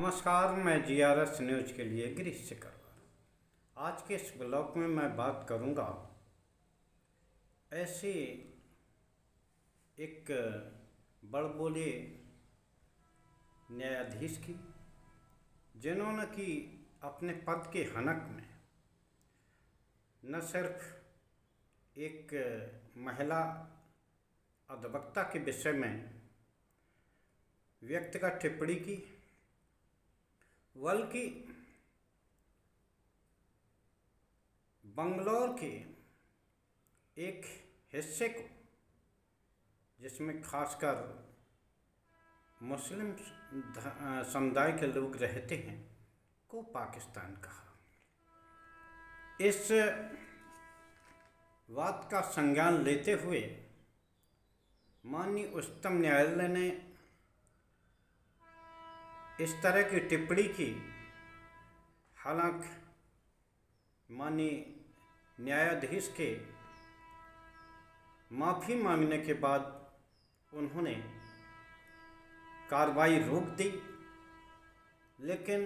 नमस्कार, मैं GRS news के लिए गिरीश सिकरवार। आज के इस ब्लॉग में मैं बात करूंगा ऐसे एक बड़बोले न्यायाधीश की, जिन्होंने कि अपने पद के हनक में न सिर्फ एक महिला अधिवक्ता के विषय में व्यक्तिगत टिप्पणी की, बल्कि बंगलौर के एक हिस्से को, जिसमें खासकर मुस्लिम समुदाय के लोग रहते हैं, को पाकिस्तान कहा। इस बात का संज्ञान लेते हुए माननीय उच्चतम न्यायालय ने इस तरह की टिप्पणी की। हालांकि माननीय न्यायाधीश के माफ़ी मांगने के बाद उन्होंने कार्रवाई रोक दी, लेकिन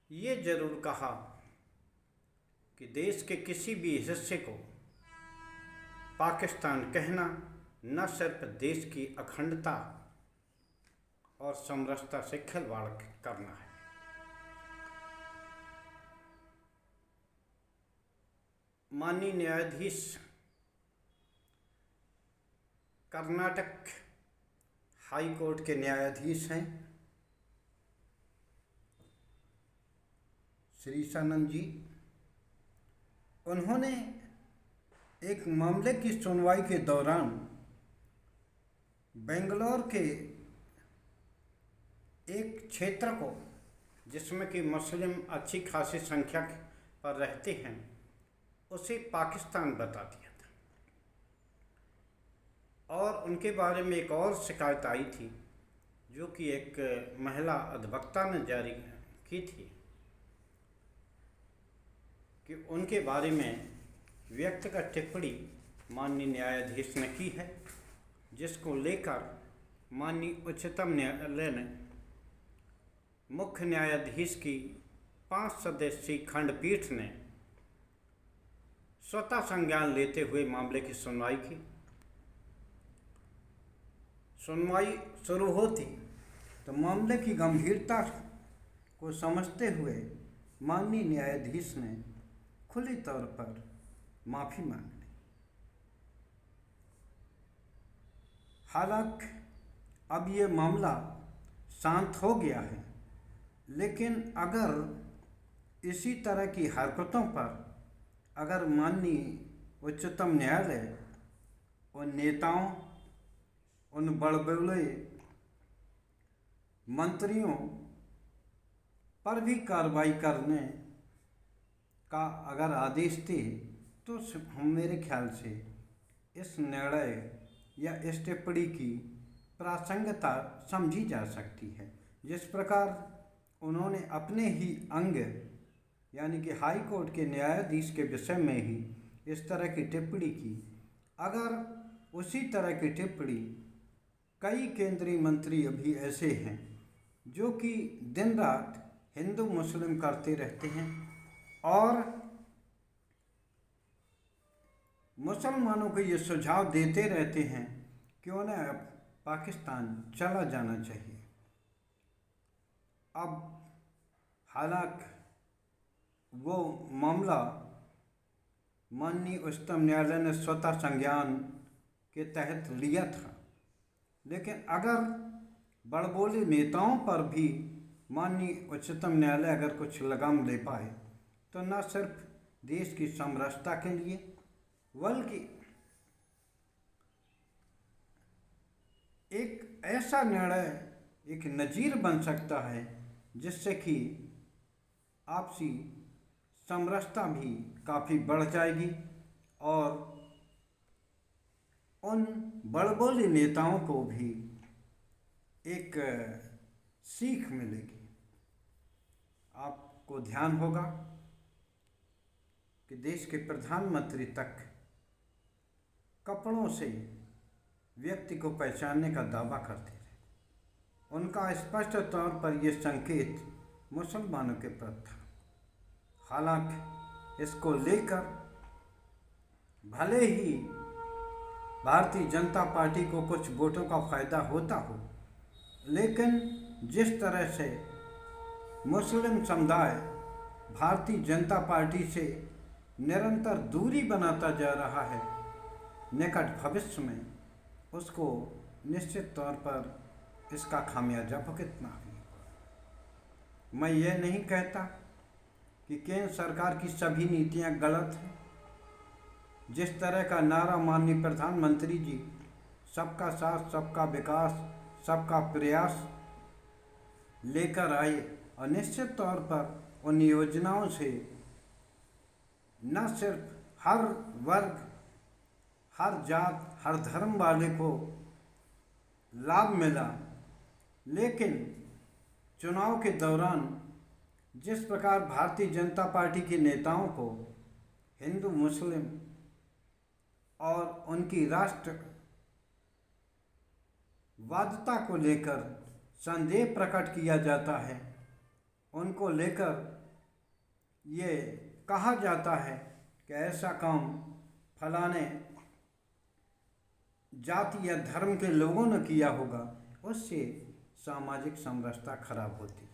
ये ज़रूर कहा कि देश के किसी भी हिस्से को पाकिस्तान कहना न सिर्फ देश की अखंडता और समरसता से खिलवाड़ करना है। माननीय न्यायाधीश कर्नाटक हाई कोर्ट के न्यायाधीश हैं श्री सानंद जी। उन्होंने एक मामले की सुनवाई के दौरान बेंगलोर के एक क्षेत्र को, जिसमें कि मुस्लिम अच्छी खासी संख्या पर रहते हैं, उसे पाकिस्तान बता दिया था। और उनके बारे में एक और शिकायत आई थी, जो कि एक महिला अधिवक्ता ने जारी की थी, कि उनके बारे में व्यक्तिगत टिप्पणी माननीय न्यायाधीश ने की है, जिसको लेकर माननीय उच्चतम न्यायालय ने मुख्य न्यायाधीश की 5 सदस्यीय खंडपीठ ने स्वतः संज्ञान लेते हुए मामले की सुनवाई की। सुनवाई शुरू होती तो मामले की गंभीरता को समझते हुए माननीय न्यायाधीश ने खुली तौर पर माफ़ी मांग ली। हालांकि अब ये मामला शांत हो गया है, लेकिन अगर इसी तरह की हरकतों पर अगर माननीय उच्चतम न्यायालय उन नेताओं, उन बड़बोले मंत्रियों पर भी कार्रवाई करने का अगर आदेश दे, तो हम मेरे ख्याल से इस निर्णय या इस टिप्पणी की प्रासंगिकता समझी जा सकती है। जिस प्रकार उन्होंने अपने ही अंग यानी कि हाई कोर्ट के न्यायाधीश के विषय में ही इस तरह की टिप्पणी की, अगर उसी तरह की टिप्पणी कई केंद्रीय मंत्री अभी ऐसे हैं जो कि दिन रात हिंदू मुस्लिम करते रहते हैं और मुसलमानों को ये सुझाव देते रहते हैं कि उन्हें पाकिस्तान चला जाना चाहिए। अब हालांकि वो मामला माननीय उच्चतम न्यायालय ने स्वतः संज्ञान के तहत लिया था, लेकिन अगर बड़बोले नेताओं पर भी माननीय उच्चतम न्यायालय अगर कुछ लगाम ले पाए, तो न सिर्फ देश की समरसता के लिए, बल्कि एक ऐसा निर्णय एक नज़ीर बन सकता है जिससे कि आपसी समरसता भी काफ़ी बढ़ जाएगी और उन बड़बोले नेताओं को भी एक सीख मिलेगी। आपको ध्यान होगा कि देश के प्रधानमंत्री तक कपड़ों से व्यक्ति को पहचानने का दावा करते थे। उनका स्पष्ट तौर पर यह संकेत मुसलमानों के प्रति था। हालांकि इसको लेकर भले ही भारतीय जनता पार्टी को कुछ वोटों का फायदा होता हो, लेकिन जिस तरह से मुस्लिम समुदाय भारतीय जनता पार्टी से निरंतर दूरी बनाता जा रहा है, निकट भविष्य में उसको निश्चित तौर पर इसका खामियाजा भुगतना है। मैं ये नहीं कहता कि केंद्र सरकार की सभी नीतियां गलत हैं। जिस तरह का नारा माननीय प्रधानमंत्री जी सबका साथ, सबका विकास, सबका प्रयास लेकर आए, और निश्चित तौर पर उन योजनाओं से न सिर्फ हर वर्ग, हर जात, हर धर्म वाले को लाभ मिला, लेकिन चुनाव के दौरान जिस प्रकार भारतीय जनता पार्टी के नेताओं को हिंदू, मुस्लिम और उनकी राष्ट्रवादिता को लेकर संदेह प्रकट किया जाता है, उनको लेकर ये कहा जाता है कि ऐसा काम फलाने जाति या धर्म के लोगों ने किया होगा, उससे सामाजिक समरसता खराब होती है।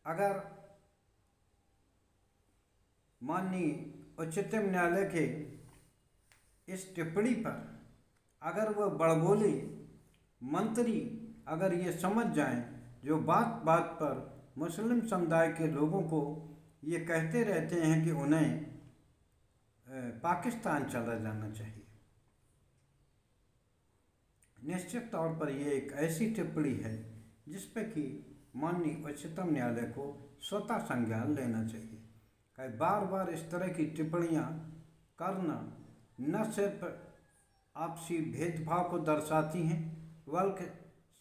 अगर माननीय उच्चतम न्यायालय के इस टिप्पणी पर अगर वह बड़बोले मंत्री अगर ये समझ जाएं, जो बात बात पर मुस्लिम समुदाय के लोगों को ये कहते रहते हैं कि उन्हें पाकिस्तान चला जाना चाहिए, निश्चित तौर पर यह एक ऐसी टिप्पणी है जिस पर कि माननीय उच्चतम न्यायालय को स्वतः संज्ञान लेना चाहिए। कि बार बार इस तरह की टिप्पणियां करना न सिर्फ आपसी भेदभाव को दर्शाती हैं, बल्कि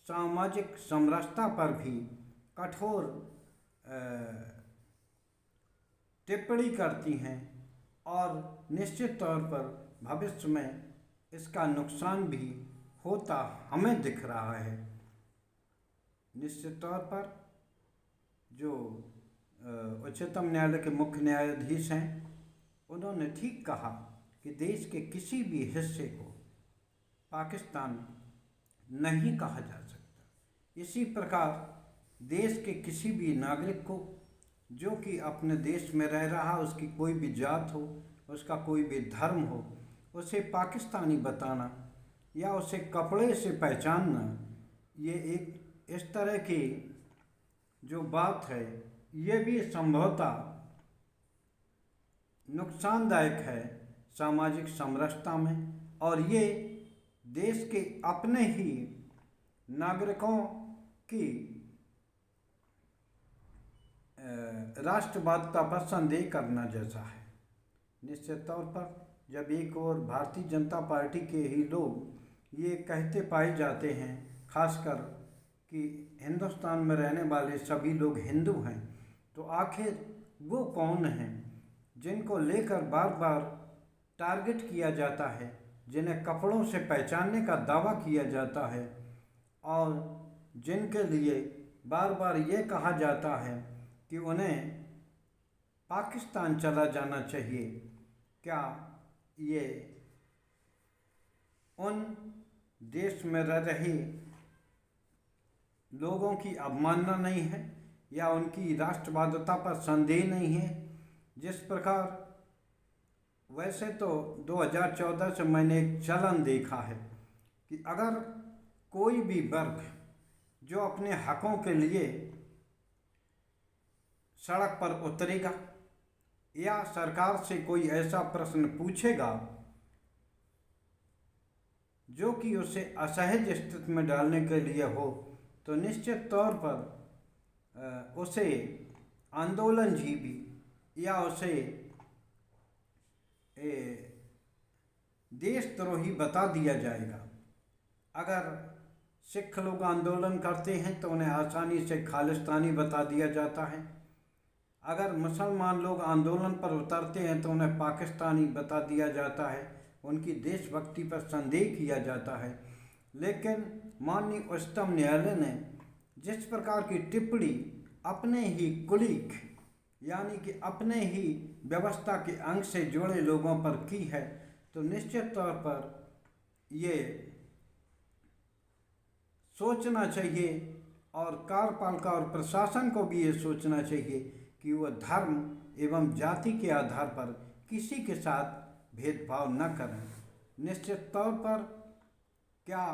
सामाजिक समरसता पर भी कठोर टिप्पणी करती हैं, और निश्चित तौर पर भविष्य में इसका नुकसान भी होता हमें दिख रहा है। निश्चित तौर पर जो उच्चतम न्यायालय के मुख्य न्यायाधीश हैं, उन्होंने ठीक कहा कि देश के किसी भी हिस्से को पाकिस्तान नहीं कहा जा सकता। इसी प्रकार देश के किसी भी नागरिक को जो कि अपने देश में रह रहा, उसकी कोई भी जात हो, उसका कोई भी धर्म हो, उसे पाकिस्तानी बताना या उसे कपड़े से पहचानना, ये एक इस तरह की जो बात है, ये भी संभवतः नुकसानदायक है सामाजिक समरसता में, और ये देश के अपने ही नागरिकों की राष्ट्रवादिता पर संदेह करना जैसा है। निश्चित तौर पर जब एक और भारतीय जनता पार्टी के ही लोग ये कहते पाए जाते हैं, खासकर कि हिंदुस्तान में रहने वाले सभी लोग हिंदू हैं, तो आखिर वो कौन हैं जिनको लेकर बार बार टारगेट किया जाता है, जिन्हें कपड़ों से पहचानने का दावा किया जाता है, और जिनके लिए बार बार ये कहा जाता है कि उन्हें पाकिस्तान चला जाना चाहिए? क्या ये उन देश में रह रहे लोगों की अवमानना नहीं है, या उनकी राष्ट्रवादिता पर संदेह नहीं है? जिस प्रकार वैसे तो 2014 से मैंने एक चलन देखा है कि अगर कोई भी वर्ग जो अपने हकों के लिए सड़क पर उतरेगा या सरकार से कोई ऐसा प्रश्न पूछेगा जो कि उसे असहज स्थिति में डालने के लिए हो, तो निश्चित तौर पर उसे आंदोलनजीवी या उसे देशद्रोही बता दिया जाएगा। अगर सिख लोग आंदोलन करते हैं तो उन्हें आसानी से खालिस्तानी बता दिया जाता है। अगर मुसलमान लोग आंदोलन पर उतरते हैं तो उन्हें पाकिस्तानी बता दिया जाता है, उनकी देशभक्ति पर संदेह किया जाता है। लेकिन माननीय उच्चतम न्यायालय ने जिस प्रकार की टिप्पणी अपने ही कुलीक यानी कि अपने ही व्यवस्था के अंग से जुड़े लोगों पर की है, तो निश्चित तौर पर ये सोचना चाहिए और कार्यपालिका और प्रशासन को भी ये सोचना चाहिए कि वह धर्म एवं जाति के आधार पर किसी के साथ भेदभाव न करें। निश्चित तौर पर क्या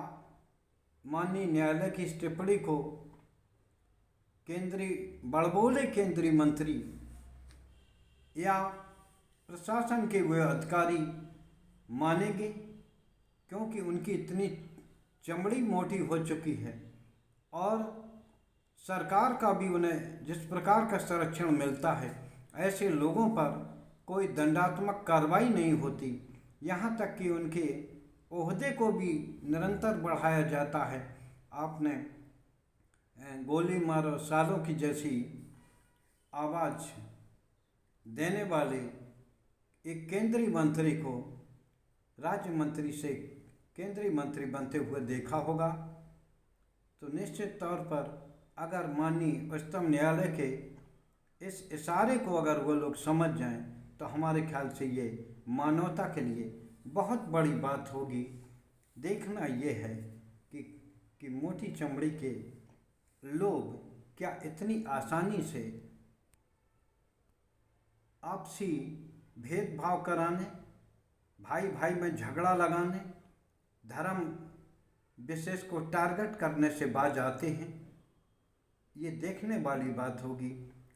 माननीय न्यायालय की इस टिप्पणी को बड़बोले केंद्रीय मंत्री या प्रशासन के वे अधिकारी मानेंगे, क्योंकि उनकी इतनी चमड़ी मोटी हो चुकी है और सरकार का भी उन्हें जिस प्रकार का संरक्षण मिलता है, ऐसे लोगों पर कोई दंडात्मक कार्रवाई नहीं होती। यहाँ तक कि उनके ओहदे को भी निरंतर बढ़ाया जाता है। आपने गोली मारो सालों की जैसी आवाज़ देने वाले एक केंद्रीय मंत्री को राज्य मंत्री से केंद्रीय मंत्री बनते हुए देखा होगा। तो निश्चित तौर पर अगर माननीय उच्चतम न्यायालय के इस इशारे को अगर वो लोग समझ जाएं, तो हमारे ख्याल से ये मानवता के लिए बहुत बड़ी बात होगी। देखना ये है कि मोटी चमड़ी के लोग क्या इतनी आसानी से आपसी भेदभाव कराने, भाई भाई में झगड़ा लगाने, धर्म विशेष को टारगेट करने से बाज आते हैं। ये देखने वाली बात होगी।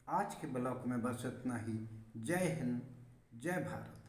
आज के ब्लॉग में बस इतना ही। जय हिंद, जय भारत।